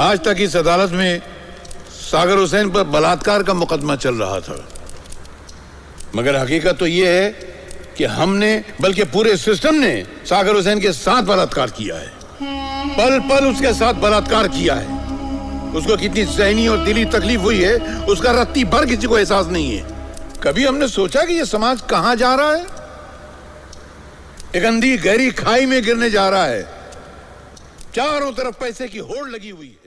आज तक इस अदालत में सागर हुसैन पर बलात्कार का मुकदमा चल रहा था, मगर हकीकत तो यह है कि हमने, बल्कि पूरे सिस्टम ने सागर हुसैन के साथ बलात्कार किया है। पल पल उसके साथ बलात्कार किया है। उसको कितनी ज़हनी और दिली तकलीफ हुई है, उसका रत्ती भर किसी को एहसास नहीं है। कभी हमने सोचा कि यह समाज कहां जा रहा है? एक अंधी गहरी खाई में गिरने जा रहा है। चारों तरफ पैसे की होड़ लगी हुई है।